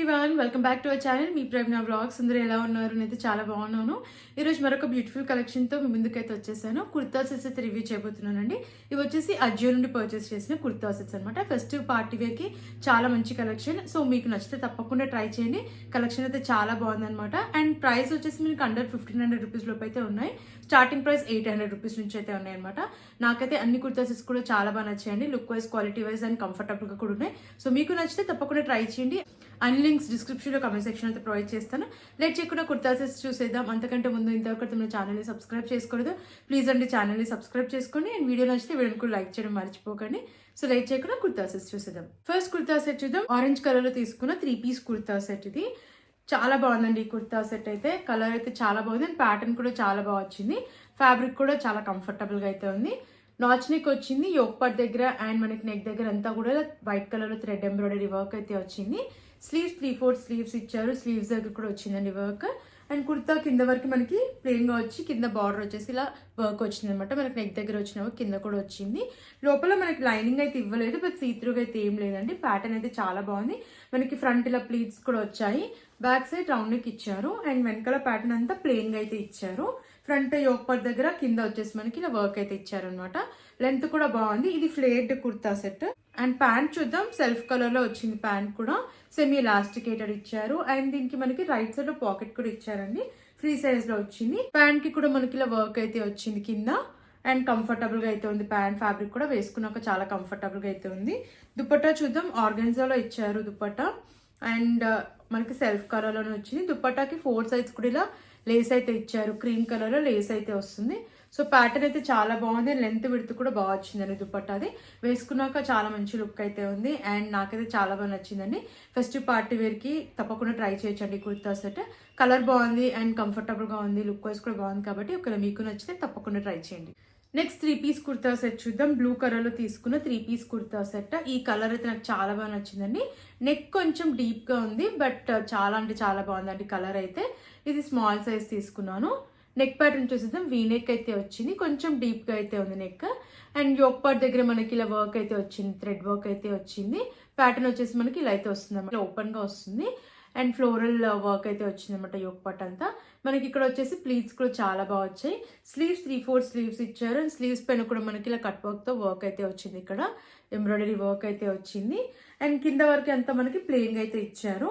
Everyone, welcome back to our channel. మీ Pragya vlogs. అందరూ ఎలా ఉన్నారు? నేనైతే చాలా బాగున్నాను. ఈరోజు మరొక బ్యూటిఫుల్ కలెక్షన్తో మీ ముందుకైతే వచ్చేసాను. కుర్తా సెట్స్ అయితే రివ్యూ చేయబోతున్నానండి. ఇవి వచ్చేసి అజియో నుండి పర్చేస్ చేసిన కుర్తా సెట్స్ అనమాట. ఫెస్టివ్ పార్టీ వేర్కి చాలా మంచి కలెక్షన్. సో మీకు నచ్చితే తప్పకుండా ట్రై చేయండి. కలెక్షన్ అయితే చాలా బాగుందనమాట. అండ్ ప్రైస్ వచ్చేసి మీకు అండర్ 1500 రూపీస్ లోపు అయితే ఉన్నాయి. స్టార్టింగ్ ప్రైస్ 800 రూపీస్ నుంచి అయితే ఉన్నాయన్నమాట. నాకైతే అన్ని కుర్తా సెట్స్ కూడా చాలా బాగా నచ్చాయండి. Look wise, quality wise and కంఫర్టబుల్గా కూడా ఉన్నాయి. సో మీకు నచ్చితే తప్పకుండా ట్రై చేయండి. అన్ని లింక్స్ డిస్క్రిప్షన్లో కమెంట్ సెక్షన్ అయితే ప్రొవైడ్ చేస్తాను. లేట్ చేయకుండా కుర్తా సెట్స్ చూసేద్దాం. అంతకంటే ముందు ఇంతవరకు మన ఛానల్ని సబ్స్క్రైబ్ చేసుకోలేదు, ప్లీజ్ అండి ఛానల్ని సబ్స్క్రైబ్ చేసుకోండి. అండ్ వీడియో నచ్చితే వీడియోని కూడా లైక్ చేయడం మర్చిపోకండి. సో లేట్ చేయకుండా కుర్తా సెట్స్ చూసేద్దాం. ఫస్ట్ కుర్తా సెట్ చూద్దాం. ఆరెంజ్ కలర్లో తీసుకున్న 3 పీస్ కుర్తా సెట్ ఇది. చాలా బాగుందండి ఈ కుర్తా సెట్ అయితే. కలర్ అయితే చాలా బాగుంది అండ్ ప్యాటర్న్ కూడా చాలా బాగా వచ్చింది. ఫ్యాబ్రిక్ కూడా చాలా కంఫర్టబుల్గా అయితే ఉంది. నాచ్ నెక్ వచ్చింది యోక్ పార్ట్ దగ్గర అండ్ మనకి నెక్ దగ్గర అంతా కూడా వైట్ కలర్లో థ్రెడ్ ఎంబ్రాయిడరీ వర్క్ అయితే వచ్చింది. స్లీవ్స్ 3/4 స్లీవ్స్ ఇచ్చారు. స్లీవ్స్ దగ్గర కూడా వచ్చిందండి వర్క్. అండ్ కుర్తా కింద వరకు మనకి ప్లెయిన్గా వచ్చి కింద బార్డర్ వచ్చేసి ఇలా వర్క్ వచ్చింది అనమాట. మనకి నెక్ దగ్గర వచ్చిన కింద కూడా వచ్చింది. లోపల మనకి లైనింగ్ అయితే ఇవ్వలేదు, బట్ సీత్రూగా అయితే ఏం లేదండి. ప్యాటర్న్ అయితే చాలా బాగుంది. మనకి ఫ్రంట్ ఇలా ప్లీట్స్ కూడా వచ్చాయి. బ్యాక్ సైడ్ రౌండ్ నెక్ ఇచ్చారు అండ్ వెనకాల ప్యాటర్న్ అంతా ప్లెయిన్గా అయితే ఇచ్చారు. ఫ్రంట్ యోక్ పార్ట్ దగ్గర కింద వచ్చేసి మనకి ఇలా వర్క్ అయితే ఇచ్చారు అనమాట. లెంత్ కూడా బాగుంది. ఇది flared kurta set. And pant చూద్దాం. సెల్ఫ్ కలర్ లో వచ్చింది. ప్యాంట్ కూడా సెమీ ఎలాస్టికేటెడ్ ఇచ్చారు. అండ్ దీనికి మనకి రైట్ సైడ్ లో పాకెట్ కూడా ఇచ్చారండి. ఫ్రీ సైజ్ లో వచ్చింది. ప్యాంట్ కి కూడా మనకి ఇలా వర్క్ అయితే వచ్చింది కింద. అండ్ కంఫర్టబుల్ గా అయితే ఉంది. ప్యాంట్ ఫ్యాబ్రిక్ కూడా వేసుకున్నాక చాలా కంఫర్టబుల్ గా అయితే ఉంది. దుపట్టా చూద్దాం. ఆర్గన్జాలో ఇచ్చారు దుపట్టా. అండ్ మనకి సెల్ఫ్ కలర్ లోనే వచ్చింది. దుపట్టాకి 4 సైడ్స్ కూడా ఇలా లేస్ అయితే ఇచ్చారు. క్రీమ్ కలర్ లో లేస్ అయితే వస్తుంది. సో ప్యాటర్న్ అయితే చాలా బాగుంది. లెంత్ విడ్త్ కూడా బాగా వచ్చిందండి దుపట్టాది. వేసుకున్నాక చాలా మంచి లుక్ అయితే ఉంది. అండ్ నాకైతే చాలా బాగా నచ్చిందండి. ఫెస్టివ్ పార్టీ వేర్కి తప్పకుండా ట్రై చేయొచ్చండి కుర్తా సెట్. కలర్ బాగుంది అండ్ కంఫర్టబుల్గా ఉంది. లుక్ వైజ్ కూడా బాగుంది కాబట్టి ఒకవేళ మీకు నచ్చితే తప్పకుండా ట్రై చేయండి. నెక్స్ట్ 3 పీస్ కుర్తా సెట్ చూద్దాం. బ్లూ కలర్ లో తీసుకున్న 3 పీస్ కుర్తా సెట్. ఈ కలర్ అయితే నాకు చాలా బాగా నచ్చిందండి. నెక్ కొంచెం డీప్ గా ఉంది, బట్ చాలా అంటే చాలా బాగుందండి కలర్ అయితే. ఇది స్మాల్ సైజ్ తీసుకున్నాను. నెక్ ప్యాటర్న్ చూసేద్దాం. వీ నెక్ అయితే వచ్చింది. కొంచెం డీప్ గా అయితే ఉంది నెక్. అండ్ యోక్ పార్ట్ దగ్గర మనకి ఇలా వర్క్ అయితే వచ్చింది. థ్రెడ్ వర్క్ అయితే వచ్చింది. ప్యాటర్న్ వచ్చేసి మనకి ఇలా అయితే వస్తుంది అన్నమాట. ఓపెన్ గా వస్తుంది. అండ్ ఫ్లోరల్ వర్క్ అయితే వచ్చింది అనమాట యోక్ పార్ట్ అంతా. మనకి ఇక్కడ వచ్చేసి ప్లీట్స్ కూడా చాలా బాగా వచ్చాయి. స్లీవ్స్ 3/4 స్లీవ్స్ ఇచ్చారు. అండ్ స్లీవ్స్ పైన కూడా మనకి ఇలా కట్ వర్క్ తో వర్క్ అయితే వచ్చింది. ఇక్కడ ఎంబ్రాయిడరీ వర్క్ అయితే వచ్చింది. అండ్ కింద వరకు అంతా మనకి ప్లెయిన్ గా అయితే ఇచ్చారు.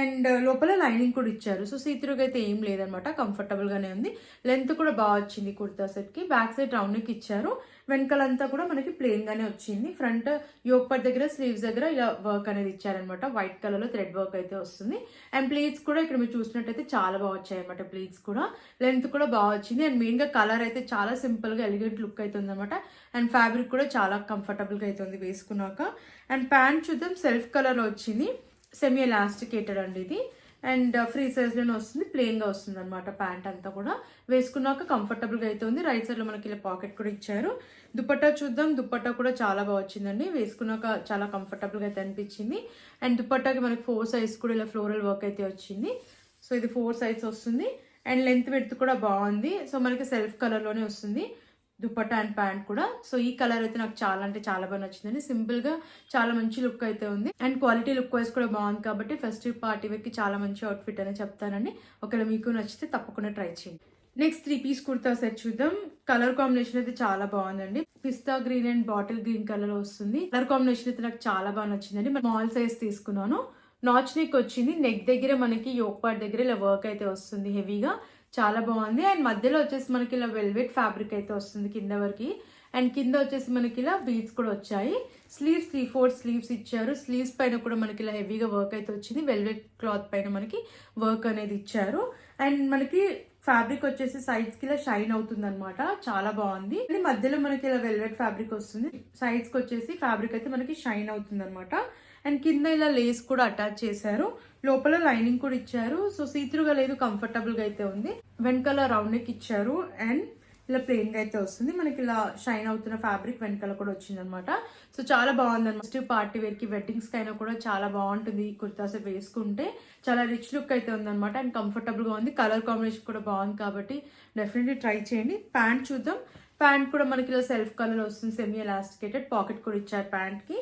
అండ్ లోపల లైనింగ్ కూడా ఇచ్చారు. సో సీత్రూగా అయితే ఏం లేదనమాట. కంఫర్టబుల్ గానే ఉంది. లెంత్ కూడా బాగా వచ్చింది కుర్తా సెట్ కి. బ్యాక్ సైడ్ రౌండ్ నెక్ ఇచ్చారు. వెనకాలంతా కూడా మనకి ప్లెయిన్ గానే వచ్చింది. ఫ్రంట్ యోక్ పార్ట్ దగ్గర స్లీవ్స్ దగ్గర ఇలా వర్క్ అనేది ఇచ్చారనమాట. వైట్ కలర్ లో థ్రెడ్ వర్క్ అయితే వస్తుంది. అండ్ ప్లీట్స్ కూడా ఇక్కడ మీరు చూసినట్టయితే చాలా బాగా వచ్చాయి అనమాట. ప్లీట్స్ కూడా లెంత్ కూడా బాగా వచ్చింది. అండ్ మెయిన్ గా కలర్ అయితే చాలా సింపుల్ గా ఎలిగెంట్ లుక్ అయితే ఉందన్నమాట. అండ్ ఫ్యాబ్రిక్ కూడా చాలా కంఫర్టబుల్ గా అయితే ఉంది వేసుకున్నాక. అండ్ ప్యాంట్ చూద్దాం. సెల్ఫ్ కలర్ లో వచ్చింది. సెమీ ఎలాస్టికేటెడ్ అండి ఇది. అండ్ ఫ్రీ సైజ్ లోనే వస్తుంది. ప్లెయిన్ గా వస్తుంది అనమాట. ప్యాంట్ అంతా కూడా వేసుకున్నాక కంఫర్టబుల్ గా అయితే ఉంది. రైట్ సైడ్ లో మనకి ఇలా పాకెట్ కూడా ఇచ్చారు. దుపట్టా చూద్దాం. దుపట్టా కూడా చాలా బాగా వచ్చిందండి. వేసుకున్నాక చాలా కంఫర్టబుల్ గా అయితే అనిపించింది. అండ్ దుపట్టాకి మనకి 4 సైజ్ కూడా ఇలా ఫ్లోరల్ వర్క్ అయితే వచ్చింది. సో ఇది 4 సైజ్ వస్తుంది. అండ్ లెంత్ విడ్త్ కూడా బాగుంది. సో మనకి సెల్ఫ్ కలర్ లోనే వస్తుంది దుపట్టా అండ్ ప్యాంట్ కూడా. సో ఈ కలర్ అయితే నాకు చాలా అంటే చాలా బాగా నచ్చిందండి. సింపుల్ గా చాలా మంచి లుక్ అయితే ఉంది. అండ్ క్వాలిటీ లుక్ వైజ్ కూడా బాగుంది కాబట్టి ఫెస్టివ్ పార్టీ వేర్ కి చాలా మంచి అవుట్ఫిట్ అని చెప్తానండి. ఒకవేళ మీకు నచ్చితే తప్పకుండా ట్రై చేయండి. నెక్స్ట్ 3 పీస్ కుర్తా సెట్ చూద్దాం. కలర్ కాంబినేషన్ అయితే చాలా బాగుందండి. పిస్తా green and bottle green colour వస్తుంది. కలర్ కాంబినేషన్ అయితే నాకు చాలా బాగా నచ్చిందండి. స్మాల్ సైజ్ తీసుకున్నాను. నాచ్ నెక్ వచ్చింది. నెక్ దగ్గర మనకి యోక్ పార్ట్ దగ్గర ఇలా వర్క్ అయితే వస్తుంది హెవీగా. చాలా బాగుంది. అండ్ మధ్యలో వచ్చేసి మనకి ఇలా వెల్వెట్ ఫ్యాబ్రిక్ అయితే వస్తుంది కింద వరకు. అండ్ కింద వచ్చేసి మనకి ఇలా బీడ్స్ కూడా వచ్చాయి. స్లీవ్స్ 3/4 స్లీవ్స్ ఇచ్చారు. స్లీవ్స్ పైన కూడా మనకి ఇలా హెవీగా వర్క్ అయితే వచ్చింది. వెల్వెట్ క్లాత్ పైన మనకి వర్క్ అనేది ఇచ్చారు. అండ్ మనకి ఫ్యాబ్రిక్ వచ్చేసి సైడ్స్ కి ఇలా షైన్ అవుతుంది అనమాట. చాలా బాగుంది. మధ్యలో మనకి ఇలా వెల్వెట్ ఫ్యాబ్రిక్ వస్తుంది. సైడ్స్ కి వచ్చేసి ఫ్యాబ్రిక్ అయితే మనకి షైన్ అవుతుంది అనమాట. అండ్ కింద ఇలా లేస్ కూడా అటాచ్ చేశారు. లోపల లైనింగ్ కూడా ఇచ్చారు. సో సీత్రూగా లేదు, కంఫర్టబుల్ గా అయితే ఉంది. వెనకాల రౌండ్ నెక్ ఇచ్చారు. అండ్ ఇలా ప్లెయిన్ గా అయితే వస్తుంది. మనకి ఇలా షైన్ అవుతున్న ఫ్యాబ్రిక్ వెనకాల కూడా వచ్చింది అనమాట. సో చాలా బాగుంది అనమాట. పార్టీ వేర్ కి వెడ్డింగ్స్ కి అయినా కూడా చాలా బాగుంటుంది. ఈ కుర్తా సెట్ వేసుకుంటే చాలా రిచ్ లుక్ అయితే ఉందన్నమాట. అండ్ కంఫర్టబుల్ గా ఉంది. కలర్ కాంబినేషన్ కూడా బాగుంది కాబట్టి డెఫినెట్లీ ట్రై చేయండి. ప్యాంట్ చూద్దాం. ప్యాంట్ కూడా మనకి ఇలా సెల్ఫ్ కలర్ వస్తుంది. సెమీ ఎలాస్టికేటెడ్ పాకెట్ కూడా ఇచ్చారు ప్యాంట్ కి.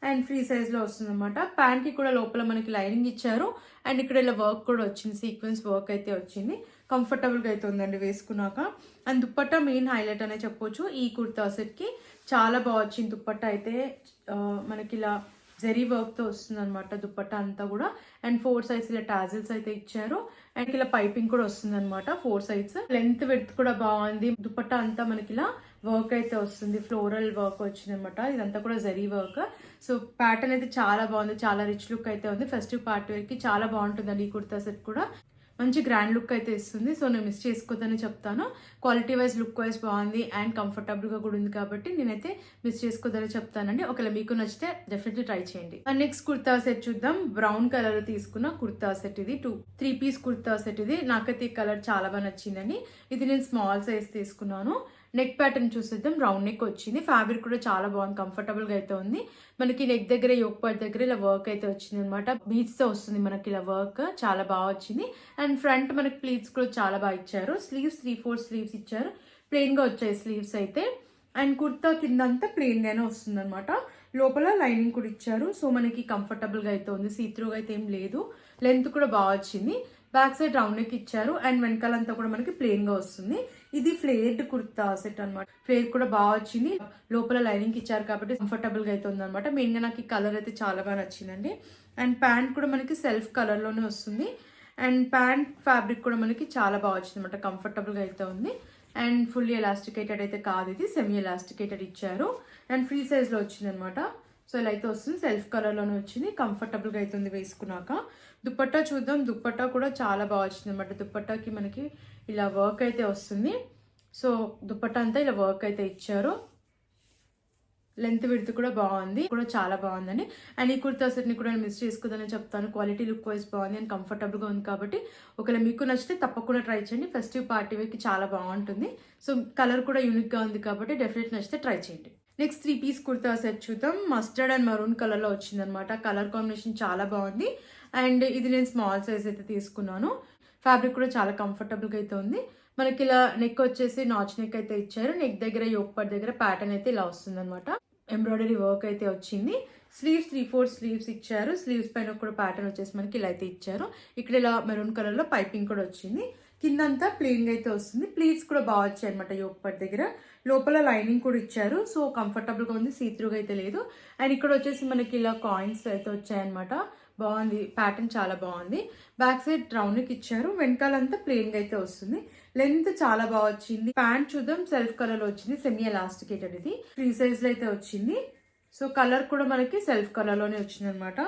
అండ్ ఫ్రీ సైజ్ లో వస్తుంది అనమాట. ప్యాంట్ కి కూడా లోపల మనకి లైనింగ్ ఇచ్చారు అండ్ ఇక్కడ ఇలా వర్క్ కూడా వచ్చింది, సీక్వెన్స్ వర్క్ అయితే వచ్చింది. కంఫర్టబుల్ గా అయితే ఉందండి వేసుకున్నాక. అండ్ దుప్పట్టా మెయిన్ హైలైట్ అనే చెప్పొచ్చు ఈ కుర్తా సెట్ కి. చాలా బాగా వచ్చింది దుప్పట్టా అయితే. మనకి ఇలా జరీ వర్క్ తో వస్తుంది అనమాట దుప్పట్టా అంతా కూడా. అండ్ 4 సైడ్స్ ఇలా టాజిల్స్ అయితే ఇచ్చారు అండ్ ఇలా పైపింగ్ కూడా వస్తుంది అనమాట 4 సైడ్స్. లెంత్ విడ్త్ కూడా బాగుంది. దుప్పట్టా అంతా మనకి ఇలా వర్క్ అయితే వస్తుంది, ఫ్లోరల్ వర్క్ వచ్చింది అనమాట. ఇదంతా కూడా జరీ వర్క్. సో ప్యాటర్న్ అయితే చాలా బాగుంది, చాలా రిచ్ లుక్ అయితే ఉంది. ఫెస్టివ్ పార్టీ వేర్ కి చాలా బాగుంటుందండి ఈ కుర్తా సెట్ కూడా. మంచి గ్రాండ్ లుక్ అయితే ఇస్తుంది. సో నేను మిస్ చేసుకోవద్దని చెప్తాను. క్వాలిటీ వైజ్, లుక్ వైజ్ బాగుంది అండ్ కంఫర్టబుల్ గా కూడా ఉంది కాబట్టి నేనైతే మిస్ చేసుకోవద్దని చెప్తానండి. ఒకవేళ మీకు నచ్చితే డెఫినెట్లీ ట్రై చేయండి. నెక్స్ట్ కుర్తా సెట్ చూద్దాం. బ్రౌన్ కలర్ తీసుకున్న కుర్తా సెట్ ఇది. 3 పీస్ కుర్తా సెట్ ఇది. నాకైతే ఈ కలర్ చాలా బాగా నచ్చిందండి. ఇది నేను స్మాల్ సైజ్ తీసుకున్నాను. నెక్ ప్యాటర్న్ చూసేద్దాం. రౌండ్ నెక్ వచ్చింది. ఫ్యాబ్రిక్ కూడా చాలా బాగుంది, కంఫర్టబుల్ గా అయితే ఉంది. మనకి నెక్ దగ్గర, యోక్ పార్ట్ దగ్గర ఇలా వర్క్ అయితే వచ్చింది అనమాట. బీడ్స్ తో వస్తుంది మనకి ఇలా వర్క్, చాలా బాగా వచ్చింది. అండ్ ఫ్రంట్ మనకి ప్లీట్స్ కూడా చాలా బాగా ఇచ్చారు. స్లీవ్స్ 3/4 స్లీవ్స్ ఇచ్చారు. ప్లెయిన్ గా వచ్చాయి స్లీవ్స్ అయితే. అండ్ కుర్తా కింద అంతా ప్లెయిన్ గానే వస్తుంది అనమాట. లోపల లైనింగ్ కూడా ఇచ్చారు. సో మనకి కంఫర్టబుల్ గా అయితే ఉంది, సీత్రూగా అయితే ఏం లేదు. లెంత్ కూడా బాగా వచ్చింది. బ్యాక్ సైడ్ రౌండ్ నెక్ ఇచ్చారు అండ్ వెనకాలంతా కూడా మనకి ప్లెయిన్ గా వస్తుంది. ఇది ఫ్లేర్డ్ కుర్తా సెట్ అనమాట. ఫ్లేర్ కూడా బాగా వచ్చింది. లోపల లైనింగ్ ఇచ్చారు కాబట్టి కంఫర్టబుల్ గా అయితే ఉంది అనమాట. మెయిన్ గా నాకు ఈ కలర్ అయితే చాలా బాగా నచ్చిందండి. అండ్ ప్యాంట్ కూడా మనకి సెల్ఫ్ కలర్ లోనే వస్తుంది. అండ్ ప్యాంట్ ఫ్యాబ్రిక్ కూడా మనకి చాలా బాగా వచ్చింది అనమాట. కంఫర్టబుల్ గా అయితే ఉంది. అండ్ ఫుల్లీ ఎలాస్టికేటెడ్ అయితే కాదు, ఇది సెమీ ఎలాస్టికేటెడ్ ఇచ్చారు. అండ్ ఫ్రీ సైజ్ లో వచ్చింది అనమాట. సో ఇలా అయితే వస్తుంది. సెల్ఫ్ కలర్ లోనే వచ్చింది. కంఫర్టబుల్ గా అవుతుంది వేసుకున్నాక. దుప్పట్టా చూద్దాం. దుప్పట్టా కూడా చాలా బాగా వచ్చింది అనమాట. దుప్పట్టాకి మనకి ఇలా వర్క్ అయితే వస్తుంది. సో దుప్పట్టా అంతా ఇలా వర్క్ అయితే ఇచ్చారు. లెంత్ విడ్త్ కూడా బాగుంది, కూడా చాలా బాగుందండి. అండ్ ఈ కుర్తా సెట్ ని కూడా నేను మిస్ చేసుకోదని చెప్తాను. క్వాలిటీ, లుక్ వైజ్ బాగుంది అండ్ కంఫర్టబుల్ గా ఉంది కాబట్టి ఒకవేళ మీకు నచ్చితే తప్పకుండా ట్రై చేయండి. ఫెస్టివ్ పార్టీ వేర్ కి చాలా బాగుంటుంది. సో కలర్ కూడా యూనిక్ గా ఉంది కాబట్టి డెఫినెట్ నచ్చితే ట్రై చేయండి. నెక్స్ట్ 3 పీస్ కుర్తా సెట్ చూద్దాం. మస్టర్డ్ అండ్ మరూన్ కలర్ లో వచ్చింది అనమాట. కలర్ కాంబినేషన్ చాలా బాగుంది. అండ్ ఇది నేను స్మాల్ సైజ్ అయితే తీసుకున్నాను. ఫ్యాబ్రిక్ కూడా చాలా కంఫర్టబుల్ గా అయితే ఉంది. మనకి ఇలా నెక్ వచ్చేసి నాచ్ నెక్ అయితే ఇచ్చారు. నెక్ దగ్గర, యోక్ పార్ట్ దగ్గర ప్యాటర్న్ అయితే ఇలా వస్తుంది అనమాట. ఎంబ్రాయిడరీ వర్క్ అయితే వచ్చింది. స్లీవ్స్ 3/4 స్లీవ్స్ ఇచ్చారు. స్లీవ్స్ పైన కూడా ప్యాటర్న్ వచ్చేసి మనకి ఇలా అయితే ఇచ్చారు. ఇక్కడ ఇలా మెరూన్ కలర్ లో పైపింగ్ కూడా వచ్చింది. కిందంతా ప్లెయిన్ గా అయితే వస్తుంది. ప్లీట్స్ కూడా బాగా వచ్చాయి అనమాట యోక్ పార్ట్ దగ్గర. లోపల లైనింగ్ కూడా ఇచ్చారు. సో కంఫర్టబుల్ గా ఉంది, సీత్రూగా అయితే లేదు. అండ్ ఇక్కడ వచ్చేసి మనకి ఇలా కాయిన్స్ అయితే వచ్చాయన్నమాట. బాగుంది, ప్యాటర్న్ చాలా బాగుంది. బ్యాక్ సైడ్ రౌండ్ నెక్ ఇచ్చారు. వెనకాలంతా ప్లెయిన్ గా అయితే వస్తుంది. లెంత్ చాలా బాగా వచ్చింది. ప్యాంట్ చూద్దాం. సెల్ఫ్ కలర్ లో వచ్చింది, సెమీ ఎలాస్టికేటెడ్. ఇది ఫ్రీ సైజ్ లో అయితే వచ్చింది. సో కలర్ కూడా మనకి సెల్ఫ్ కలర్ లోనే వచ్చింది అనమాట.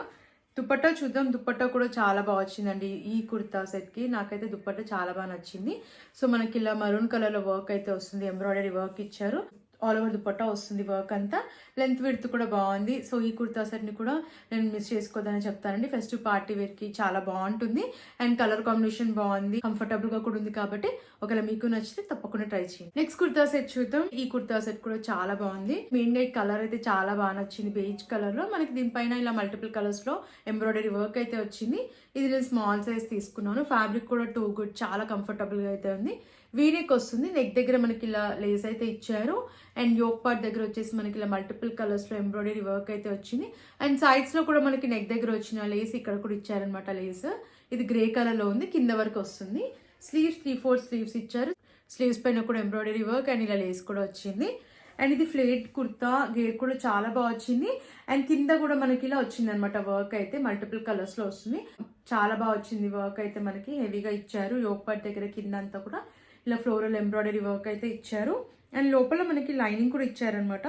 దుపట్టా చూద్దాం. దుపట్టా కూడా చాలా బాగా వచ్చిందండి ఈ కుర్తా సెట్ కి. నాకైతే దుపట్టా చాలా బాగా నచ్చింది. సో మనకి ఇలా మరూన్ కలర్ లో వర్క్ అయితే వస్తుంది. ఎంబ్రాయిడరీ వర్క్ ఇచ్చారు. ఆల్ ఓవర్ దుపట్టా వస్తుంది వర్క్ అంతా. లెంత్ విడ్త్ కూడా బాగుంది. సో ఈ కుర్తా సెట్ ని కూడా నేను మిస్ చేసుకోదని చెప్తానండి. ఫెస్టివ్ పార్టీ వేర్ కి చాలా బాగుంటుంది. అండ్ కలర్ కాంబినేషన్ బాగుంది, కంఫర్టబుల్ గా కూడా ఉంది కాబట్టి ఒకవేళ మీకు నచ్చితే తప్పకుండా ట్రై చేయండి. నెక్స్ట్ కుర్తా సెట్ చూద్దాం. ఈ కుర్తా సెట్ కూడా చాలా బాగుంది. మెయిన్ గా ఈ కలర్ అయితే చాలా బాగా నచ్చింది. బేజ్ కలర్ లో మనకి దీనిపైన ఇలా మల్టిపుల్ కలర్స్ లో ఎంబ్రాయిడరీ వర్క్ అయితే వచ్చింది. ఇది నేను స్మాల్ సైజ్ తీసుకున్నాను. ఫ్యాబ్రిక్ కూడా టూ గుడ్, చాలా కంఫర్టబుల్ గా అయితే ఉంది. వీనెక్ వస్తుంది. నెక్ దగ్గర మనకి ఇలా లేస్ అయితే ఇచ్చారు. అండ్ యోక్ పార్ట్ దగ్గర వచ్చేసి మనకి ఇలా మల్టిపుల్ కలర్స్ లో ఎంబ్రాయిడరీ వర్క్ అయితే వచ్చింది. అండ్ సైడ్స్ లో కూడా మనకి నెక్ దగ్గర వచ్చిన లేస్ ఇక్కడ కూడా ఇచ్చారనమాట. లేస్ ఇది గ్రే కలర్ లో ఉంది, కింద వరకు వస్తుంది. స్లీవ్స్ 3/4 స్లీవ్స్ ఇచ్చారు. స్లీవ్స్ పైన కూడా ఎంబ్రాయిడరీ వర్క్ అండ్ ఇలా లేస్ కూడా వచ్చింది. అండ్ ఇది ఫ్లేట్ కుర్తా, గేర్ కూడా చాలా బాగా వచ్చింది. అండ్ కింద కూడా మనకి ఇలా వచ్చింది అనమాట. వర్క్ అయితే మల్టిపుల్ కలర్స్ లో వస్తుంది. చాలా బాగా వచ్చింది వర్క్ అయితే. మనకి హెవీగా ఇచ్చారు. యోక్ పార్ట్ దగ్గర కింద అంతా కూడా ఇలా ఫ్లోరల్ ఎంబ్రాయిడరీ వర్క్ అయితే ఇచ్చారు. అండ్ లోపల మనకి లైనింగ్ కూడా ఇచ్చారనమాట.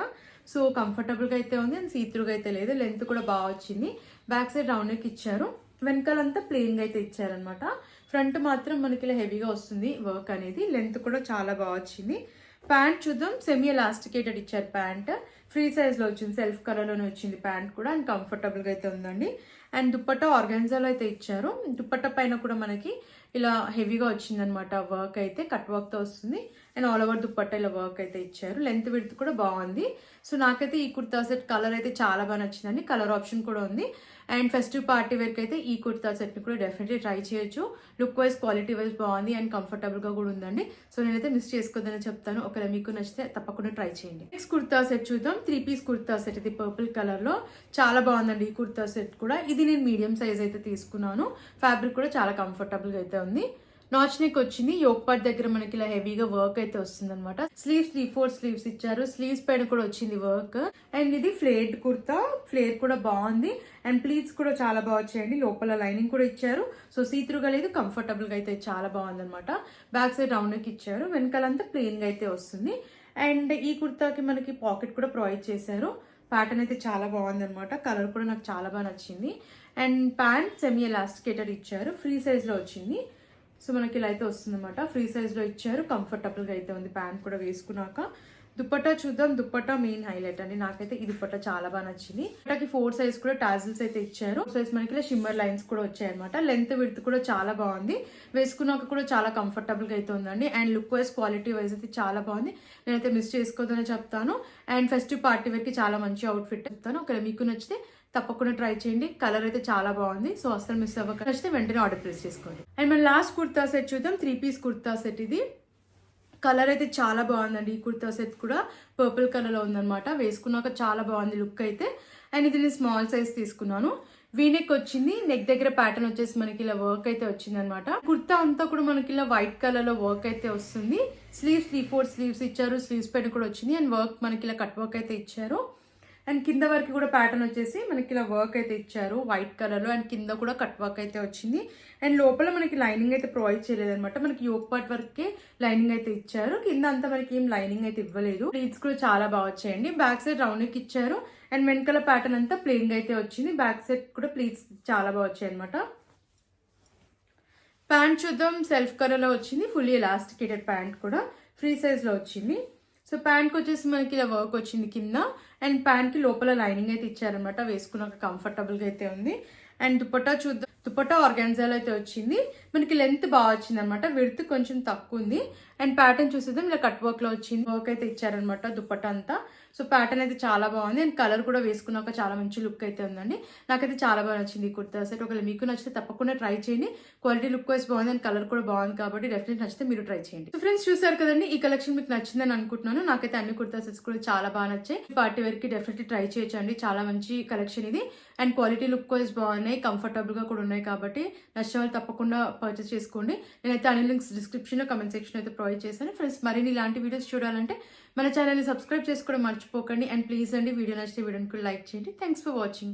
సో కంఫర్టబుల్ గా అయితే ఉంది అండ్ సీత్రూగా అయితే లేదు. లెంత్ కూడా బాగా వచ్చింది. బ్యాక్ సైడ్ రౌండ్ నెక్ ఇచ్చారు. వెనకాలంతా ప్లెయిన్ గా అయితే ఇచ్చారనమాట. ఫ్రంట్ మాత్రం మనకి ఇలా హెవీగా వస్తుంది వర్క్ అనేది. లెంత్ కూడా చాలా బాగా వచ్చింది. ప్యాంట్ చూద్దాం. సెమీ ఎలాస్టికేటెడ్ ఇచ్చారు ప్యాంట్. ఫ్రీ సైజ్ లో వచ్చింది. సెల్ఫ్ కలర్ లోనే వచ్చింది ప్యాంట్ కూడా. అండ్ కంఫర్టబుల్ గా అయితే ఉందండి. అండ్ దుపట్టా ఆర్గాన్జాలో అయితే ఇచ్చారు. దుపట్టా పైన కూడా మనకి ఇలా హెవీగా వచ్చింది అనమాట. వర్క్ అయితే కట్ వర్క్ తో వస్తుంది. అండ్ ఆల్ ఓవర్ దుపట్టా ఇలా వర్క్ అయితే ఇచ్చారు. లెంత్ విడ్త్ కూడా బాగుంది. సో నాకైతే ఈ కుర్తా సెట్ కలర్ అయితే చాలా బాగా నచ్చిందండి. కలర్ ఆప్షన్ కూడా ఉంది. అండ్ ఫెస్టివ్ పార్టీ వేర్కి అయితే ఈ కుర్తా సెట్ని కూడా డెఫినెట్లీ ట్రై చేయొచ్చు. లుక్ వైజ్ క్వాలిటీ వైజ్ బాగుంది అండ్ కంఫర్టబుల్గా కూడా ఉందండి. సో నేనైతే మిస్ చేసుకోవద్దని చెప్తాను. ఒకవేళ మీకు నచ్చితే తప్పకుండా ట్రై చేయండి. నెక్స్ట్ కుర్తా సెట్ చూద్దాం. 3-పీస్ కుర్తా సెట్, ఇది పర్పుల్ కలర్లో చాలా బాగుందండి. ఈ కుర్తా సెట్ కూడా ఇది నేను మీడియం సైజ్ అయితే తీసుకున్నాను. ఫ్యాబ్రిక్ కూడా చాలా కంఫర్టబుల్గా అయితే ఉంది. నాచ్ నెక్ వచ్చింది. యోక్ పార్ట్ దగ్గర మనకి ఇలా హెవీగా వర్క్ అయితే వస్తుంది అనమాట. స్లీవ్స్ 3/4 స్లీవ్స్ ఇచ్చారు. స్లీవ్స్ పైన కూడా వచ్చింది వర్క్. అండ్ ఇది ఫ్లేర్డ్ కుర్తా. ఫ్లేర్ కూడా బాగుంది అండ్ ప్లీట్స్ కూడా చాలా బాగా వచ్చాయండి. లోపల లైనింగ్ కూడా ఇచ్చారు. సో సీత్రూగా లేదు, కంఫర్టబుల్ గా అయితే చాలా బాగుంది అనమాట. బ్యాక్ సైడ్ రౌండ్ నెక్ ఇచ్చారు. వెనకాలంతా ప్లెయిన్ గా అయితే వస్తుంది. అండ్ ఈ కుర్తాకి మనకి పాకెట్ కూడా ప్రొవైడ్ చేశారు. ప్యాటర్న్ అయితే చాలా బాగుంది అనమాట. కలర్ కూడా నాకు చాలా బాగా నచ్చింది. అండ్ ప్యాంట్ సెమీ ఎలాస్టికేటెడ్ ఇచ్చారు. ఫ్రీ సైజ్ లో వచ్చింది. సో మనకి ఇలా అయితే వస్తుంది అనమాట. ఫ్రీ సైజ్ లో ఇచ్చారు. కంఫర్టబుల్ గా అయితే ఉంది. ప్యాంట్ కూడా వేసుకున్నాక దుప్పట్టా చూద్దాం. దుప్పట్టా మెయిన్ హైలైట్ అండి. నాకైతే ఈ దుప్పట్టా చాలా బాగా నచ్చింది. దుప్పట్టాకి 4 సైజ్ కూడా టాజిల్స్ అయితే ఇచ్చారు. సైజ్ మనకి ఇలా షిమ్మర్ లైన్స్ కూడా వచ్చాయన్నమాట. లెంత్ విడ్త్ కూడా చాలా బాగుంది. వేసుకున్నాక కూడా చాలా కంఫర్టబుల్ గా అయితే ఉందండి. And look wise quality wise అయితే చాలా బాగుంది. నేనైతే మిస్ చేసుకోవద్దని చెప్తాను. అండ్ ఫెస్టివ్ పార్టీ వేర్ కి చాలా మంచి అవుట్ఫిట్ చెప్తాను. ఒకవేళ మీకు నచ్చితే తప్పకుండా ట్రై చేయండి. కలర్ అయితే చాలా బాగుంది. సో అసలు మిస్ అవ్వక నచ్చితే వెంటనే ఆర్డర్ ప్లేస్ చేసుకోండి. అండ్ మన లాస్ట్ కుర్తా సెట్ చూద్దాం. 3-పీస్ కుర్తా సెట్ ఇది. కలర్ అయితే చాలా బాగుందండి. ఈ కుర్తా సెట్ కూడా పర్పుల్ కలర్ లో ఉందన్నమాట. వేసుకున్నాక చాలా బాగుంది లుక్ అయితే. అండ్ ఇది నేను స్మాల్ సైజ్ తీసుకున్నాను. వీనెక్ వచ్చింది. నెక్ దగ్గర ప్యాటర్న్ వచ్చేసి మనకి ఇలా వర్క్ అయితే వచ్చింది అనమాట. కుర్తా అంతా కూడా మనకి ఇలా వైట్ కలర్ లో వర్క్ అయితే వస్తుంది. స్లీవ్స్ 3/4 స్లీవ్స్ ఇచ్చారు. స్లీవ్స్ పైన కూడా వచ్చింది. అండ్ వర్క్ మనకి ఇలా కట్ వర్క్ అయితే ఇచ్చారు. అండ్ కింద వరకు కూడా ప్యాటర్న్ వచ్చేసి మనకి ఇలా వర్క్ అయితే ఇచ్చారు వైట్ కలర్ లో. అండ్ కింద కూడా కట్ వర్క్ అయితే వచ్చింది. అండ్ లోపల మనకి లైనింగ్ అయితే ప్రొవైడ్ చేయలేదు అనమాట. మనకి యోక్ పార్ట్ వరకే లైనింగ్ అయితే ఇచ్చారు. కింద అంతా మనకి ఏం లైనింగ్ అయితే ఇవ్వలేదు. ప్లీట్స్ కూడా చాలా బాగా వచ్చాయండి. బ్యాక్ సైడ్ రౌండ్ నెక్ ఇచ్చారు. అండ్ వెనకాల ప్యాటర్న్ అంతా ప్లెయిన్ గా అయితే వచ్చింది. బ్యాక్ సైడ్ కూడా ప్లీట్స్ చాలా బాగా వచ్చాయి అనమాట. ప్యాంట్ చూద్దాం. సెల్ఫ్ కలర్ లో వచ్చింది. ఫుల్లీ ఎలాస్టికేటెడ్ ప్యాంట్ కూడా ఫ్రీ సైజ్ లో వచ్చింది. సో ప్యాంట్కి వచ్చేసి మనకి ఇలా వర్క్ వచ్చింది కింద. అండ్ ప్యాంట్కి లోపల లైనింగ్ అయితే ఇచ్చారనమాట. వేసుకున్నాక కంఫర్టబుల్గా అయితే ఉంది. అండ్ దుపట్టా చూద్దాం. దుపట్టా ఆర్గాన్జాలో అయితే వచ్చింది. మనకి లెంత్ బాగా వచ్చింది అనమాట. విడ్త్ కొంచెం తక్కువ ఉంది. అండ్ ప్యాటర్న్ చూసేద్దాం. ఇలా కట్ వర్క్ లో వచ్చింది. వర్క్ అయితే ఇచ్చారనమాట దుపట్టా అంతా. సో ప్యాటర్న్ అయితే చాలా బాగుంది. అండ్ కలర్ కూడా వేసుకున్నాక చాలా మంచి లుక్ అయితే ఉందండి. నాకైతే చాలా బాగా నచ్చింది ఈ కుర్తా సెట్. ఒకవేళ మీకు నచ్చితే తప్పకుండా ట్రై చేయండి. క్వాలిటీ లుక్ వైజ్ బాగుంది అండ్ కలర్ కూడా బాగుంది కాబట్టి డెఫినెట్ నచ్చితే మీరు ట్రై చేయండి. సో ఫ్రెండ్స్ చూసారు కదండి. ఈ కలెక్షన్ మీకు నచ్చిందని అనుకుంటున్నాను. నాకైతే అన్ని కుర్తా సెట్స్ కూడా చాలా బాగా నచ్చాయి. పార్టీ వేర్ కి డెఫినెట్లీ ట్రై చేయొచ్చండి. చాలా మంచి కలెక్షన్ ఇది. అండ్ క్వాలిటీ లుక్ వైజ్ బాగున్నాయి. కంఫర్టబుల్ గా కూడా ఉన్నాయి కాబట్టి నచ్చిన వాళ్ళు తప్పకుండా పర్చేస్ చేసుకోండి. నేనైతే అన్ని లింక్స్ డిస్క్రిప్షన్ లో కమెంట్ సెక్షన్ అయితే ప్రొవైడ్ చేశాను. ఫ్రెండ్స్ మరిన్ని ఇలాంటి వీడియోస్ చూడాలంటే మన ఛానల్ని సబ్స్క్రైబ్ చేసుకోవడం మర్చిపోకండి. అండ్ ప్లీజ్ అండి వీడియో నచ్చితే వీడియోని కూడా లైక్ చేయండి. Thanks for watching.